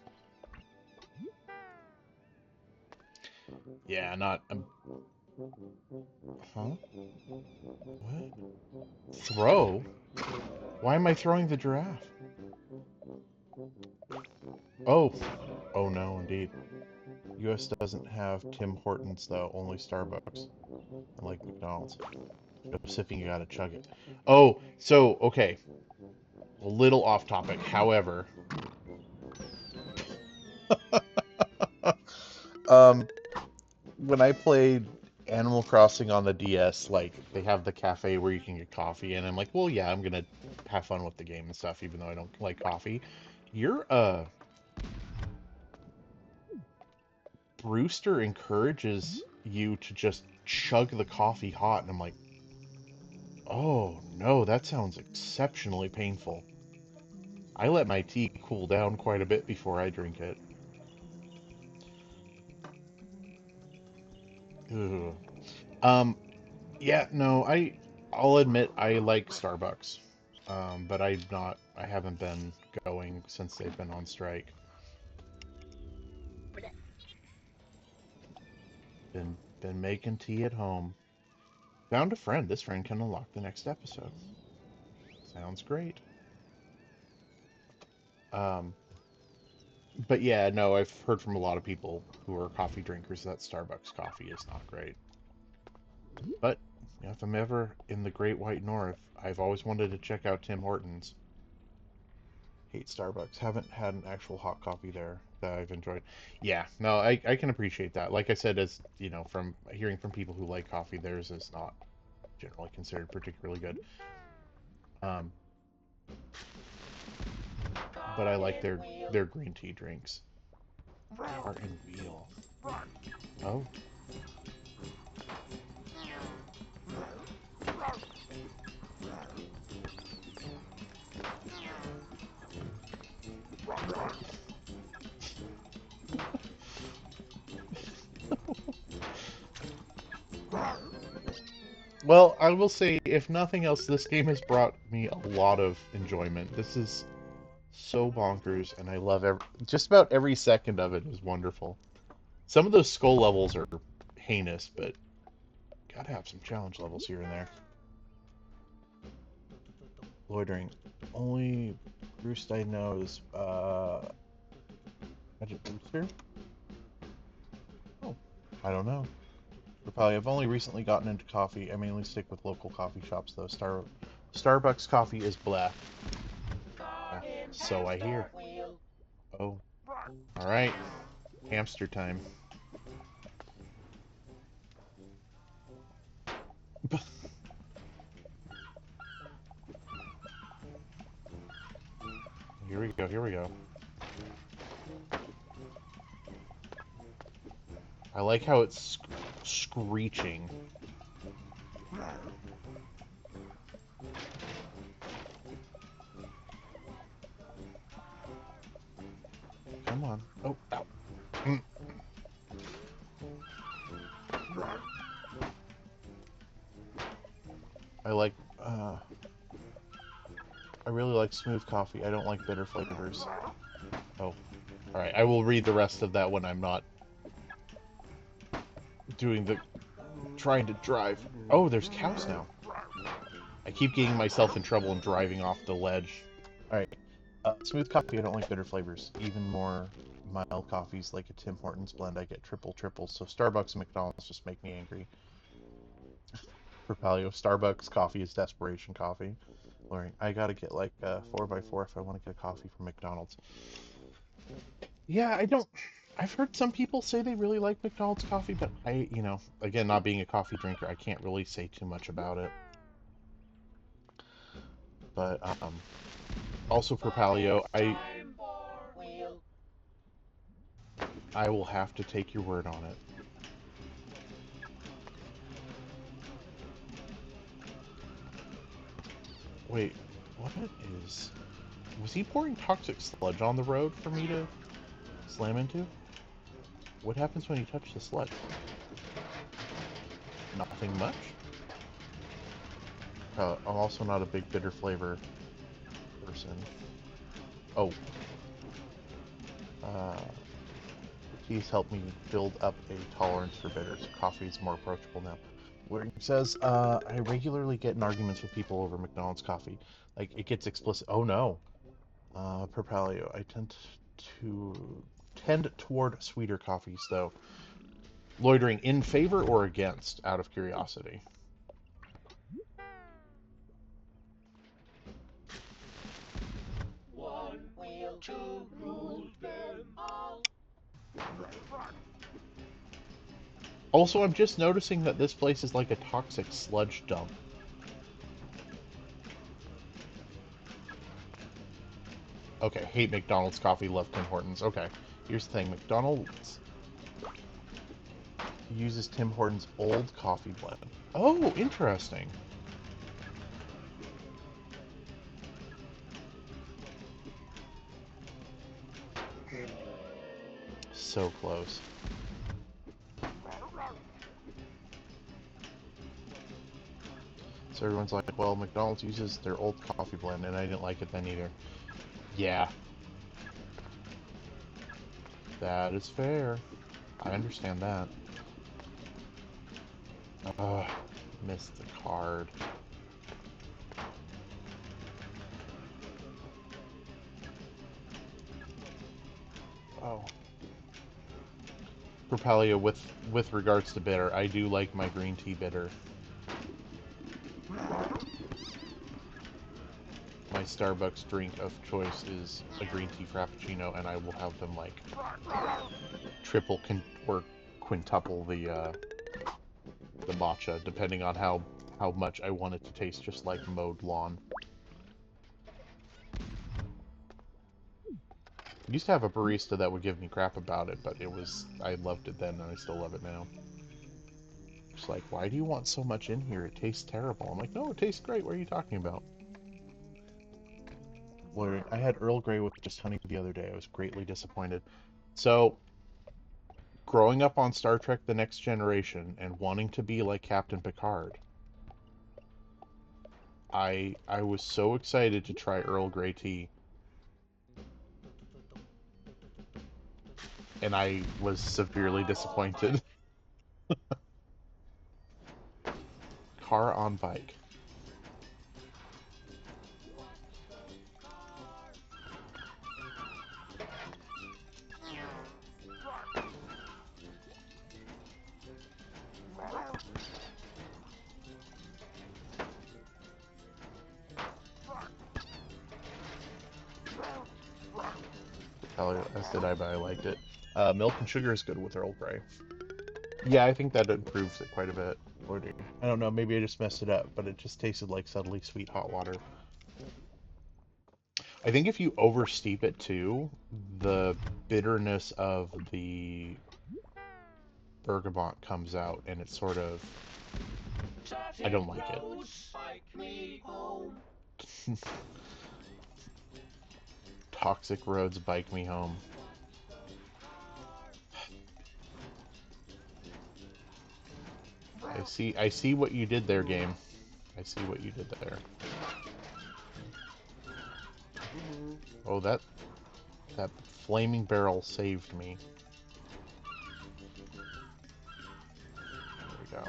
Yeah, not Huh? What? Throw? Why am I throwing the giraffe? Oh. Oh no, indeed. US doesn't have Tim Hortons though, only Starbucks. And like McDonald's. No sipping, you gotta chug it. Oh, so, okay. A little off topic. However, um, when I played Animal Crossing on the DS, like they have the cafe where you can get coffee, and I'm like, well, yeah, I'm gonna have fun with the game and stuff, even though I don't like coffee. Your Brewster encourages you to just chug the coffee hot, and I'm like, oh no, that sounds exceptionally painful. I let my tea cool down quite a bit before I drink it. Ugh. Um, yeah, no, I'll admit I like Starbucks. But I haven't been going since they've been on strike. Been making tea at home. Found a friend. This friend can unlock the next episode. Sounds great. Um, but yeah, no, I've heard from a lot of people who are coffee drinkers that Starbucks coffee is not great. But if I'm ever in the Great White North, I've always wanted to check out Tim Hortons. Hate Starbucks. Haven't had an actual hot coffee there that I've enjoyed. Yeah, no, I can appreciate that. Like I said, as you know, from hearing from people who like coffee, theirs is not generally considered particularly good. Um, but I like their green tea drinks. Are in wheel. Oh, well, I will say, if nothing else, this game has brought me a lot of enjoyment. This is so bonkers, and I love just about every second of it is wonderful. Some of those skull levels are heinous, but gotta have some challenge levels here and there. Loitering. Only roost I know is Magic Booster? Oh, I don't know. Probably I've only recently gotten into coffee. I mainly stick with local coffee shops though. Starbucks coffee is blah. So I hear. Oh, alright. Hamster time. Here we go, here we go. I like how it's screeching. Come on. Oh, ow. Mm. I like, I really like smooth coffee. I don't like bitter flavors. Oh, alright. I will read the rest of that when I'm not doing the, trying to drive. Oh, there's cows now. I keep getting myself in trouble and driving off the ledge. Alright. Smooth coffee, I don't like bitter flavors. Even more mild coffees like a Tim Hortons blend, I get triples. So Starbucks and McDonald's just make me angry. For Paleo, Starbucks coffee is desperation coffee. Learning, I gotta get like a 4x4 if I want to get a coffee from McDonald's. Yeah, I don't. I've heard some people say they really like McDonald's coffee, but again, not being a coffee drinker, I can't really say too much about it. But also for Paleo, I will have to take your word on it. Wait, what is... Was he pouring toxic sludge on the road for me to slam into? What happens when you touch the sludge? Nothing much? I'm also not a big bitter flavor person. Oh. Uh, He's helped me build up a tolerance for bitters. Coffee is more approachable now. Where he says, I regularly get in arguments with people over McDonald's coffee. Like, it gets explicit. Oh no. Propalio. I tend toward sweeter coffees, though. Loitering in favor or against, out of curiosity? One wheel to rule them all. Also, I'm just noticing that this place is like a toxic sludge dump. Okay, hate McDonald's coffee, love Tim Hortons. Okay, here's the thing. McDonald's uses Tim Hortons' old coffee blend. Oh, interesting. So close. So everyone's like, well, McDonald's uses their old coffee blend, and I didn't like it then either. Yeah. That is fair. I understand that. Ugh, missed the card. Oh. Propellia, with regards to bitter, I do like my green tea bitter. My Starbucks drink of choice is a green tea frappuccino, and I will have them like triple or quintuple the matcha, depending on how much I want it to taste just like mowed lawn. I used to have a barista that would give me crap about it, but I loved it then, and I still love it now. It's like, why do you want so much in here? It tastes terrible. I'm like, no, it tastes great. What are you talking about? I had Earl Grey with just honey the other day. I was greatly disappointed. So, growing up on Star Trek The Next Generation and wanting to be like Captain Picard, I was so excited to try Earl Grey tea. And I was severely disappointed. Car on bike. As did I, but I liked it. Milk and sugar is good with Earl Grey. Yeah, I think that improves it quite a bit. I don't know, maybe I just messed it up, but it just tasted like subtly sweet hot water. I think if you oversteep it too, the bitterness of the bergamot comes out, and it's sort of... I don't like it. Toxic roads bike me home. I see what you did there, game. I see what you did there. Oh, that flaming barrel saved me. There we go.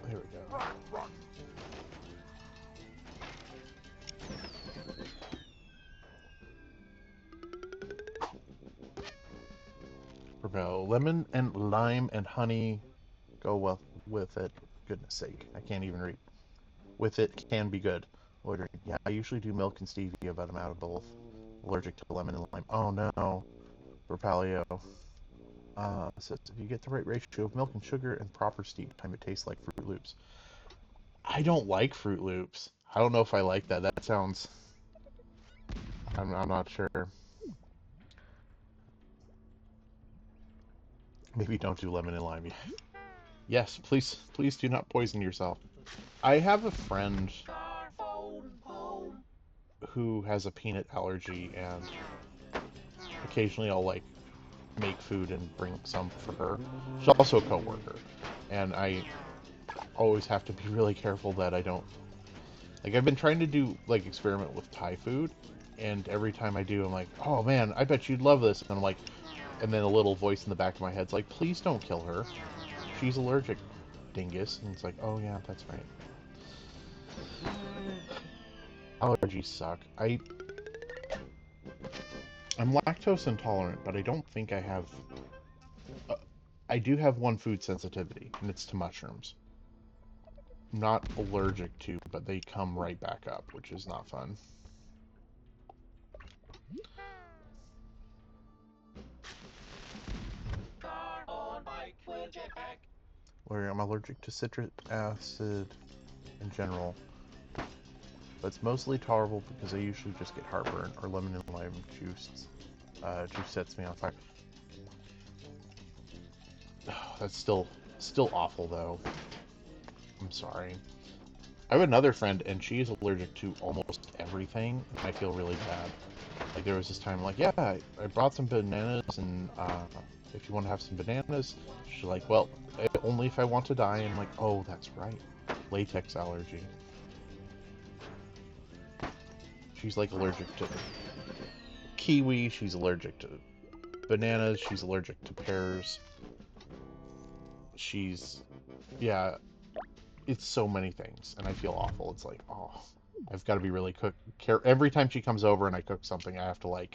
There we go. Lemon and lime and honey go well with it. Goodness sake, I can't even read. With it can be good. Ordering. Yeah, I usually do milk and stevia, but I'm out of both. Allergic to lemon and lime. Oh no. For paleo. Says if you get the right ratio of milk and sugar and proper steep time, it tastes like Fruit Loops. I don't like Fruit Loops. I don't know if I like that. That sounds... I'm not sure. Maybe don't do lemon and lime. Yes, please do not poison yourself. I have a friend who has a peanut allergy, and occasionally I'll like make food and bring some for her. She's also a coworker, and I always have to be really careful that I don't Like I've been trying to do like experiment with Thai food, and every time I do, I'm like, oh man, I bet you'd love this. And I'm like, and then a little voice in the back of my head's like, please don't kill her. She's allergic, dingus. And it's like, oh yeah, that's right. Allergies suck. I'm lactose intolerant, but I don't think I have. Uh, I do have one food sensitivity, and it's to mushrooms. I'm not allergic to, but they come right back up, which is not fun. Where I'm allergic to citric acid in general, but it's mostly tolerable because I usually just get heartburn or lemon and lime juice. Juice sets me on fire. That's still awful though. I'm sorry. I have another friend, and she is allergic to almost everything, and I feel really bad. Like, there was this time, like, yeah, I brought some bananas, and if you want to have some bananas, she's like, well, only if I want to die. And I'm like, oh, that's right. Latex allergy. She's, like, allergic to kiwi, she's allergic to bananas, she's allergic to pears. Yeah, it's so many things, and I feel awful. It's like, oh, I've got to be really care. Every time she comes over and I cook something, I have to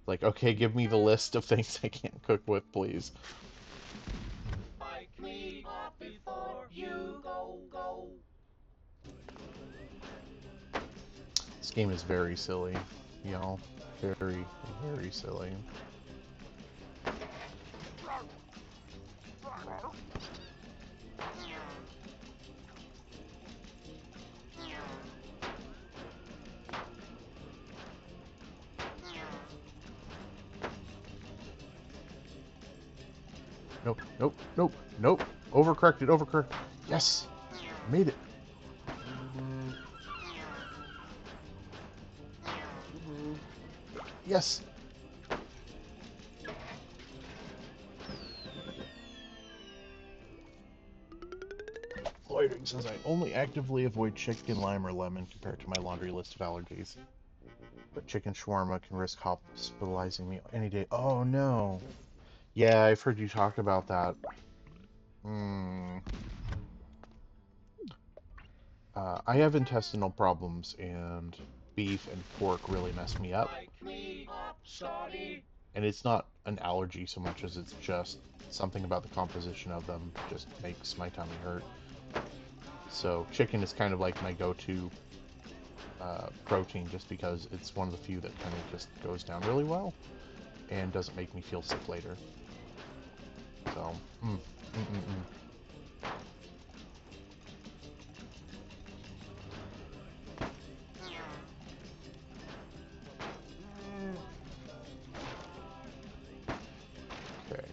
okay, give me the list of things I can't cook with, please. This game is very silly, y'all. Very, very silly. Nope, nope, nope, nope. Overcorrected, overcorrected. Yes! Made it. Yes! Loitering says I only actively avoid chicken, lime, or lemon compared to my laundry list of allergies. But chicken shawarma can risk hospitalizing me any day. Oh no. Yeah, I've heard you talk about that. Hmm. I have intestinal problems, and beef and pork really mess me up. And it's not an allergy so much as it's just something about the composition of them just makes my tummy hurt. So chicken is kind of like my go-to protein, just because it's one of the few that kind of just goes down really well and doesn't make me feel sick later. So, mm, mm, mm, mm. Okay.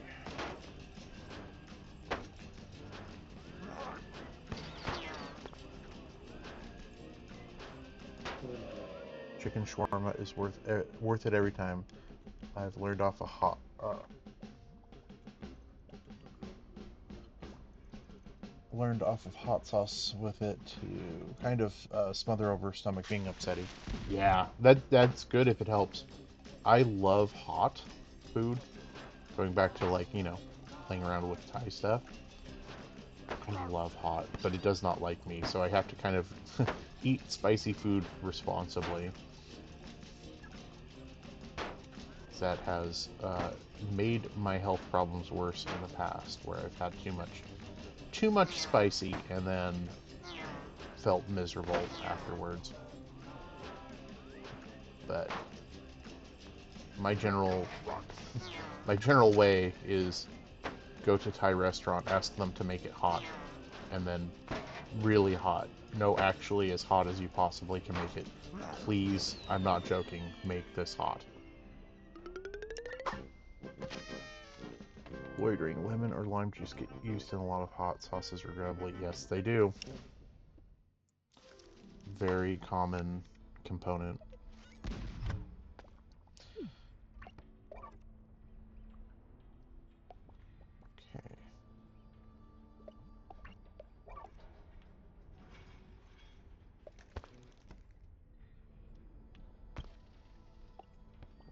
Chicken shawarma is worth it every time. I've learned off a hot sauce with it to kind of smother over stomach being upsetty. Yeah, that's good if it helps. I love hot food. Going back to playing around with Thai stuff. I love hot, but it does not like me, so I have to kind of eat spicy food responsibly. That has made my health problems worse in the past, where I've had too much spicy and then felt miserable afterwards. But my general my general way is go to Thai restaurant, ask them to make it hot, and then really hot. No, actually as hot as you possibly can make it. Please, I'm not joking, make this hot. Loitering, lemon or lime juice get used in a lot of hot sauces regrettably. Yes, they do. Very common component. Okay.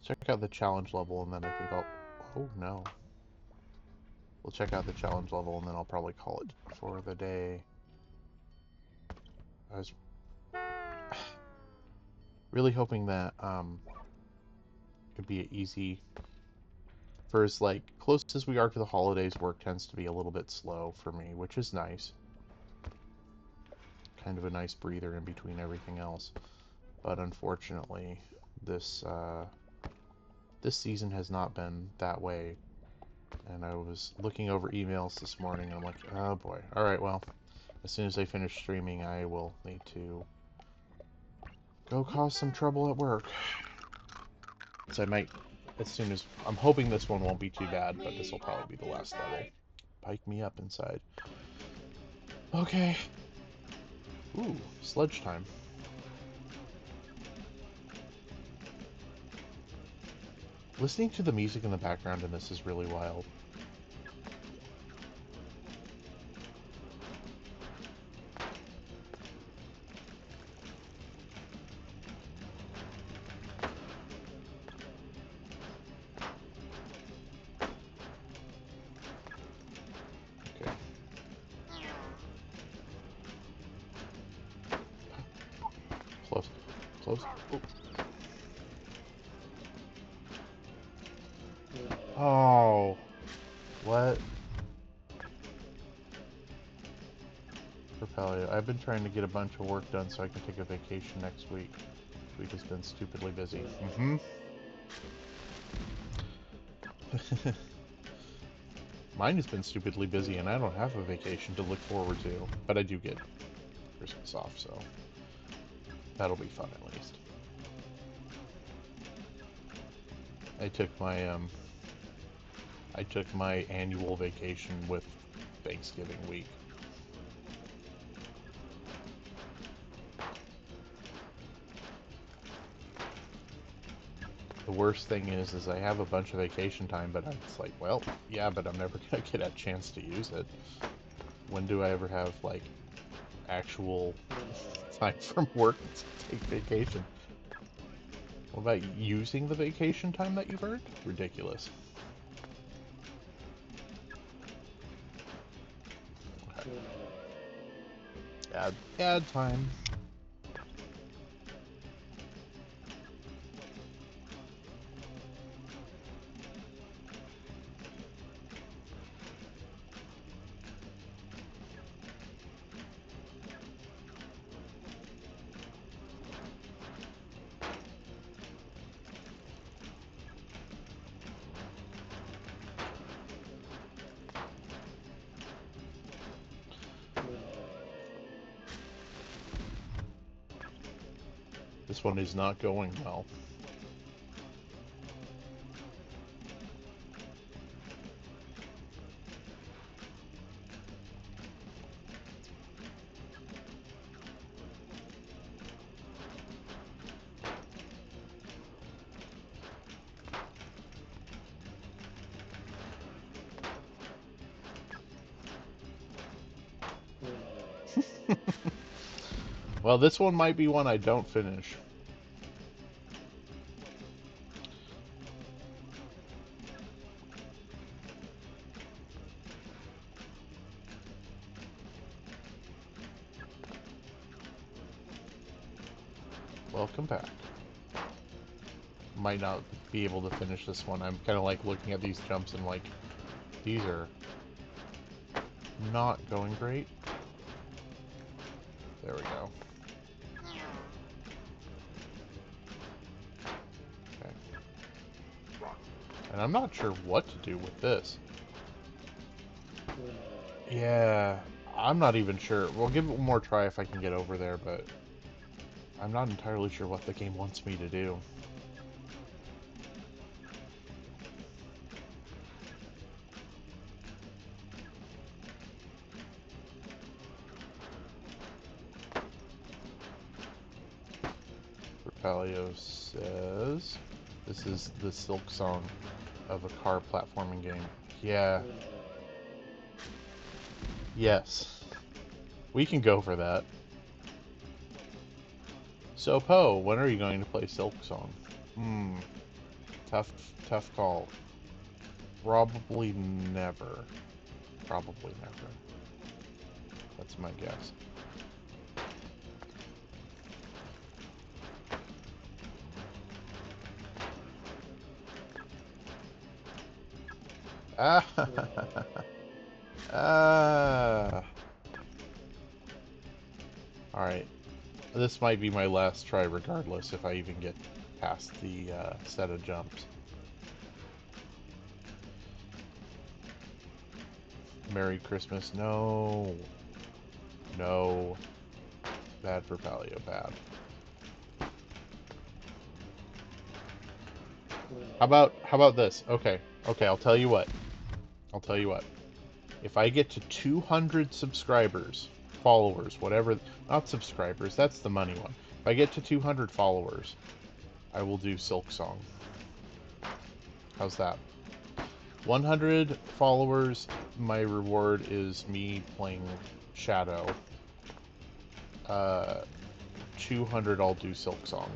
check out the challenge level, and then I think I'll... Oh, no. We'll check out the challenge level, and then I'll probably call it for the day. I was really hoping that it'd be easy. For as like close as we are to the holidays, work tends to be a little bit slow for me, which is nice. Kind of a nice breather in between everything else. But unfortunately, this this season has not been that way. And I was looking over emails this morning, and I'm like, oh boy. All right, well, as soon as I finish streaming, I will need to go cause some trouble at work. So I might, as soon as, I'm hoping this one won't be too bad, but this will probably be the last level. Pike me up inside. Okay. Ooh, sledge time. Listening to the music in the background in this is really wild. Okay. Close. Close. Ooh. Oh. What? Propelio. I've been trying to get a bunch of work done so I can take a vacation next week. This week has been stupidly busy. Mm-hmm. Mine has been stupidly busy, and I don't have a vacation to look forward to. But I do get Christmas off, so that'll be fun at least. I took my annual vacation with Thanksgiving week. The worst thing is I have a bunch of vacation time, but it's like, well, yeah, but I'm never gonna get a chance to use it. When do I ever have, like, actual time from work to take vacation? What about using the vacation time that you've earned? Ridiculous. Okay. Add time. This one is not going well. Well, this one might be one I don't finish. Welcome back. Might not be able to finish this one. I'm kind of like looking at these jumps and like, these are not going great. There we go. Okay. And I'm not sure what to do with this. Yeah, I'm not even sure. We'll give it one more try if I can get over there, but I'm not entirely sure what the game wants me to do. Palio says this is the Silk Song of a car platforming game. Yeah. Yes. We can go for that. So, Poe, when are you going to play Silk Song? Tough, tough call. Probably never. Probably never. That's my guess. Ah, ah. All right. This might be my last try, regardless, if I even get past the set of jumps. Merry Christmas. No. No. Bad for Paleo. Bad. How about this? Okay. Okay, I'll tell you what. I'll tell you what. If I get to 200 subscribers, followers, whatever, not subscribers, that's the money one. If I get to 200 followers, I will do Silk Song. How's that? 100 followers, my reward is me playing Shadow. 200, I'll do Silk Song.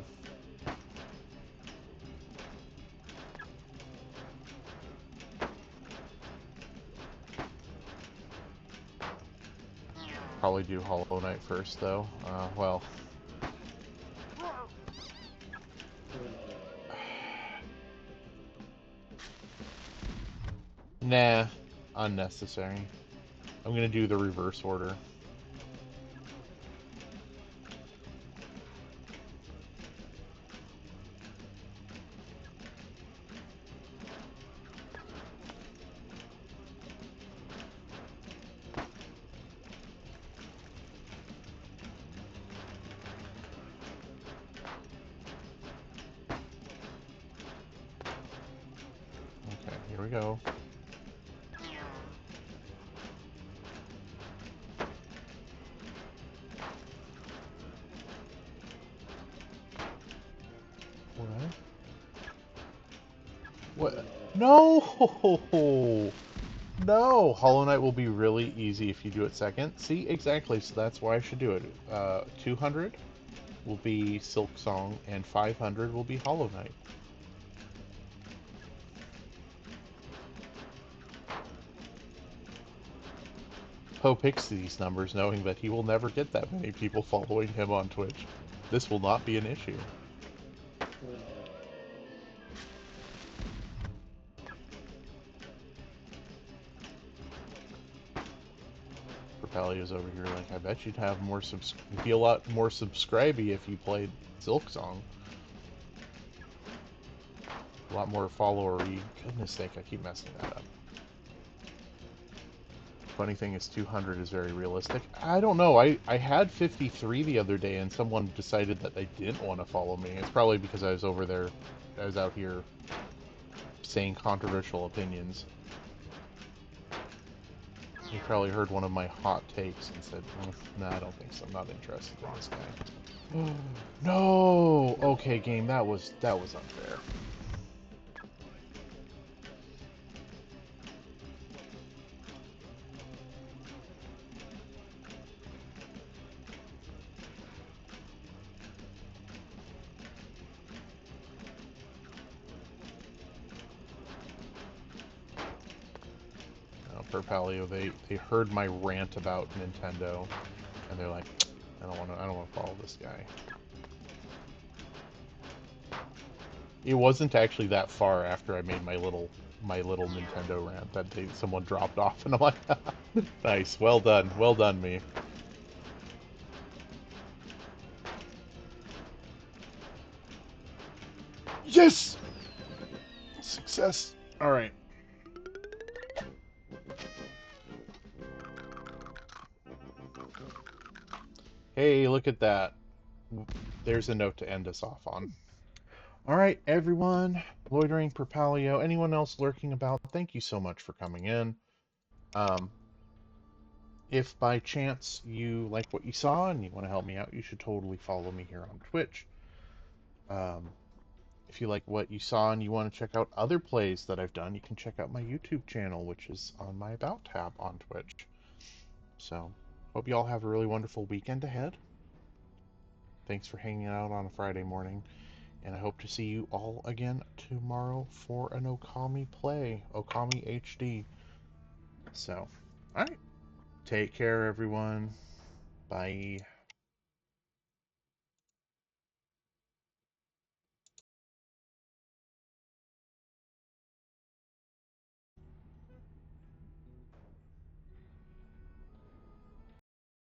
Probably do Hollow Knight first, though. Well. Nah. Unnecessary. I'm gonna do the reverse order. Okay, here we go. What? What? No! No! Hollow Knight will be really easy if you do it second. See? Exactly, so that's why I should do it. 200 will be Silk Song, and 500 will be Hollow Knight. Poe picks these numbers knowing that he will never get that many people following him on Twitch. This will not be an issue. Propelio's over here like, I bet you'd have more be a lot more subscribey if you played Silk Song. A lot more followery. Goodness sake, I keep messing that up. Funny thing is 200 is very realistic. I don't know. I had 53 the other day and someone decided that they didn't want to follow me. It's probably because I was over there, I was out here saying controversial opinions. You probably heard one of my hot takes and said, nah, I don't think so. I'm not interested in this guy. No! Okay, game, that was unfair. Per Paleo, they heard my rant about Nintendo, and they're like, I don't want to follow this guy. It wasn't actually that far after I made my little Nintendo rant that someone dropped off, and I'm like, nice, well done, me. Yes, success. All right. Hey, look at that. There's a note to end us off on. All right, everyone, loitering per Paleo, anyone else lurking about, thank you so much for coming in. Um, if by chance you like what you saw and you want to help me out, you should totally follow me here on Twitch. Um, if you like what you saw and you want to check out other plays that I've done, you can check out my YouTube channel, which is on my About tab on Twitch. So, hope you all have a really wonderful weekend ahead. Thanks for hanging out on a Friday morning. And I hope to see you all again tomorrow for an Okami play, Okami HD. So, alright. Take care, everyone. Bye.